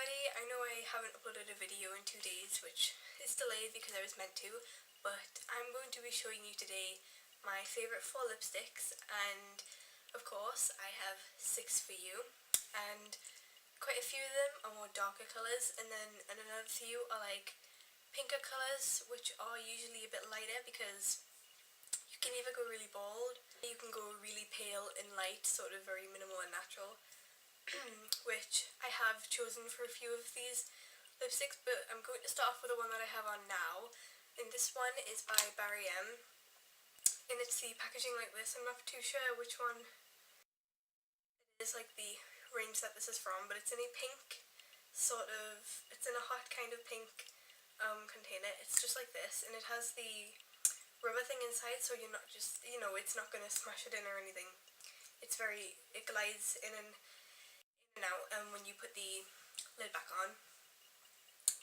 everybody. I know I haven't uploaded a video in 2 days, which is delayed because I was meant to, but I'm going to be showing you today my favourite 4 lipsticks, and of course I have 6 for you, and quite a few of them are more darker colours, and then another few are like pinker colours, which are usually a bit lighter because you can either go really bold, you can go really pale and light, sort of very minimal and natural. Which I have chosen for a few of these lipsticks, but I'm going to start off with the one that I have on now, and this one is by Barry M, and it's the packaging like this. I'm not too sure which one it is, like the range that this is from, but it's in a pink sort of, it's in a hot kind of pink container. It's just like this, and it has the rubber thing inside, so you're not just, it's not going to smash it in or anything. It glides in and out when you put the lid back on.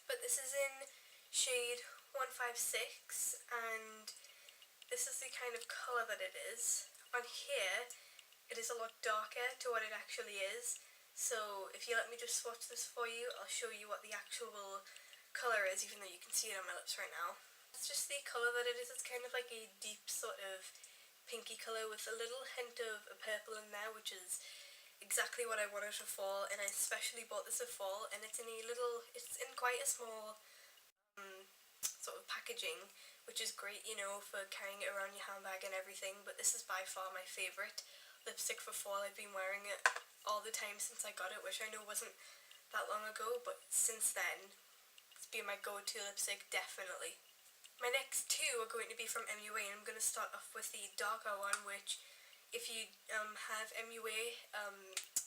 But this is in shade 156, and this is the kind of colour that it is. On here it is a lot darker to what it actually is, so if you let me just swatch this for you, I'll show you what the actual colour is, even though you can see it on my lips right now. It's just the colour that it is. It's kind of like a deep sort of pinky colour with a little hint of a purple in there, which is exactly what I wanted for fall, and I especially bought this for fall, and it's in quite a small sort of packaging, which is great, for carrying it around your handbag and everything. But this is by far my favourite lipstick for fall. I've been wearing it all the time since I got it, which I know wasn't that long ago, but since then it's been my go-to lipstick, definitely. My next 2 are going to be from MUA, and I'm going to start off with the darker one, which if you have MUA,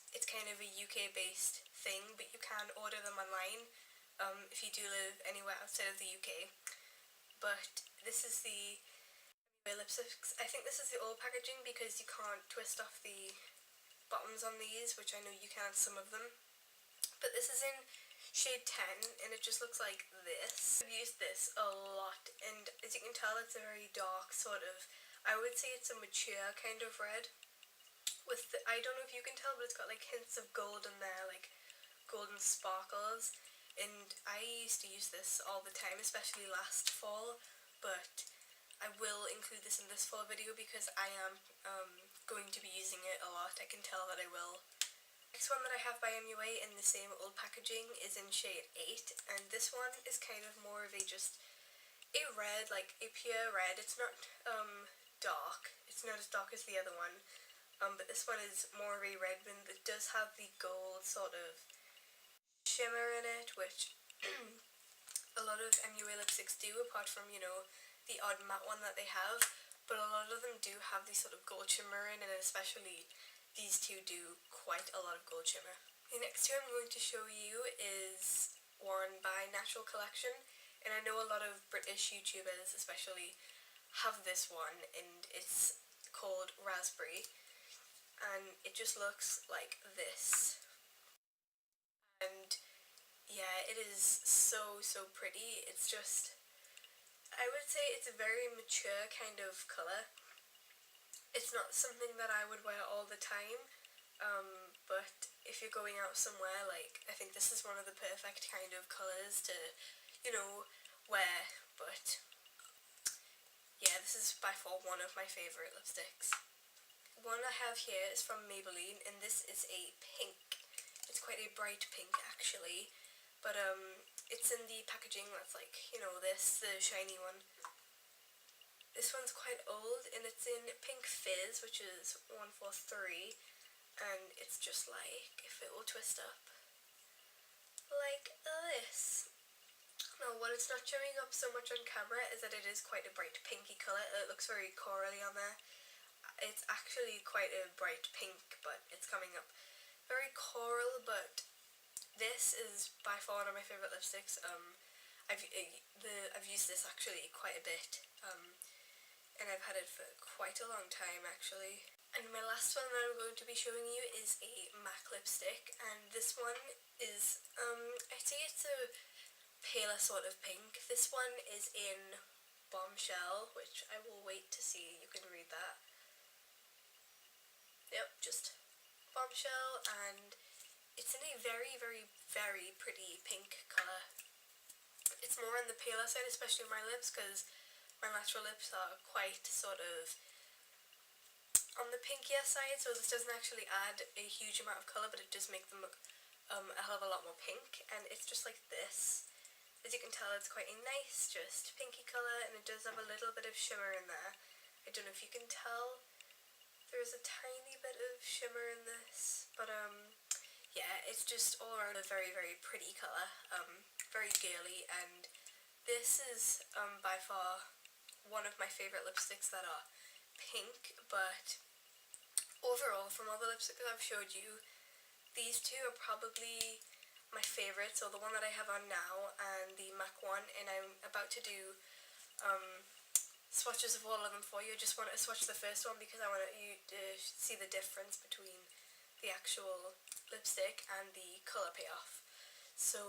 it's kind of a UK based thing, but you can order them online if you do live anywhere outside of the UK. But this is the MUA lipsticks. I think this is the old packaging because you can't twist off the bottoms on these, which I know you can on some of them. But this is in shade 10, and it just looks like this. I've used this a lot, and as you can tell, it's a very dark sort of, I would say it's a mature kind of red. I don't know if you can tell, but it's got like hints of gold in there, like golden sparkles. And I used to use this all the time, especially last fall, but I will include this in this fall video because I am going to be using it a lot. I can tell that I will. Next one that I have by MUA in the same old packaging is in shade 8, and this one is kind of more of just a red, like a pure red. It's not dark, it's not as dark as the other one, but this one is more of a red, but it does have the gold sort of shimmer in it, which a lot of MUA lipsticks do, apart from, the odd matte one that they have, but a lot of them do have the sort of gold shimmer in, and especially these 2 do quite a lot of gold shimmer. The next 2 I'm going to show you is one by Natural Collection, and I know a lot of British YouTubers especially have this one, and it's called Raspberry, and it just looks like this. And yeah, it is so pretty. It's just, I would say it's a very mature kind of colour. It's not something that I would wear all the time, but if you're going out somewhere, like, I think this is one of the perfect kind of colours to, wear. But yeah, this is by far one of my favourite lipsticks. One I have here is from Maybelline, and this is a pink. It's quite a bright pink actually, but it's in the packaging that's like, the shiny one. This one's quite old, and it's in Pink Fizz, which is 143, and it's just like, if it will twist up like this. Now, what it's not showing up so much on camera is that it is quite a bright pinky colour. It looks very corally on there. It's actually quite a bright pink, but it's coming up very coral. But this is by far one of my favourite lipsticks. I've used this actually quite a bit, and I've had it for quite a long time actually. And my last one that I'm going to be showing you is a MAC lipstick, and this one is, I'd say it's a paler sort of pink. This one is in Bombshell, which I will wait to see, you can read that. Yep, just Bombshell, and it's in a very, very, very pretty pink colour. It's more on the paler side, especially on my lips, because my natural lips are quite sort of on the pinkier side, so this doesn't actually add a huge amount of colour, but it does make them look a hell of a lot more pink, and it's just like this. As you can tell, it's quite a nice, just pinky colour, and it does have a little bit of shimmer in there. I don't know if you can tell, there's a tiny bit of shimmer in this, but yeah, it's just all around a very, very pretty colour, very girly, and this is by far one of my favourite lipsticks that are pink, but overall, from all the lipsticks I've showed you, these two are probably my favourites, so the one that I have on now and the MAC one, and I'm about to do swatches of all of them for you. I just want to swatch the first one because I want you to see the difference between the actual lipstick and the colour payoff. So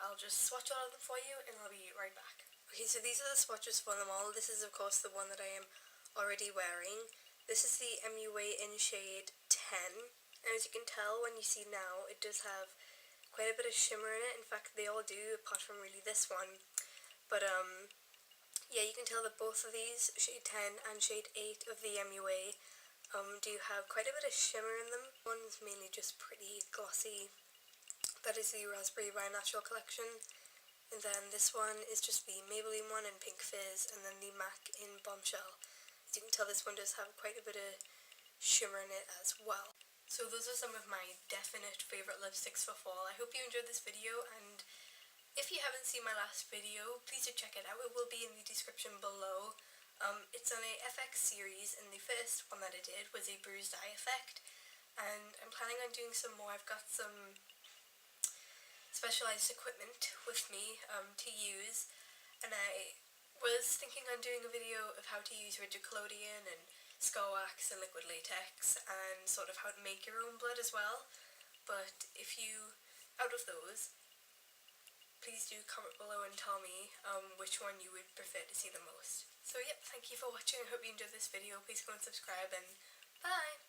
I'll just swatch all of them for you and I'll be right back. Okay, so these are the swatches for them all. This is of course the one that I am already wearing. This is the MUA in shade 10. And as you can tell when you see now, it does have quite a bit of shimmer in it. In fact, they all do, apart from really this one. But yeah, you can tell that both of these, shade 10 and shade 8 of the MUA, do have quite a bit of shimmer in them. One's mainly just pretty glossy. That is the Raspberry by Natural collection. And then this one is just the Maybelline one in Pink Fizz, and then the MAC in Bombshell. As you can tell, this one does have quite a bit of shimmer in it as well. So those are some of my definite favourite lipsticks for fall. I hope you enjoyed this video, and if you haven't seen my last video, please do check it out. It will be in the description below. It's on a FX series, and the first one that I did was a bruised eye effect, and I'm planning on doing some more. I've got some specialised equipment with me to use, and I was thinking on doing a video of how to use rigid collodion and skull wax and liquid latex, and sort of how to make your own blood as well. But if you, out of those, please do comment below and tell me which one you would prefer to see the most. So yep, thank you for watching. I hope you enjoyed this video. Please go and subscribe, and bye!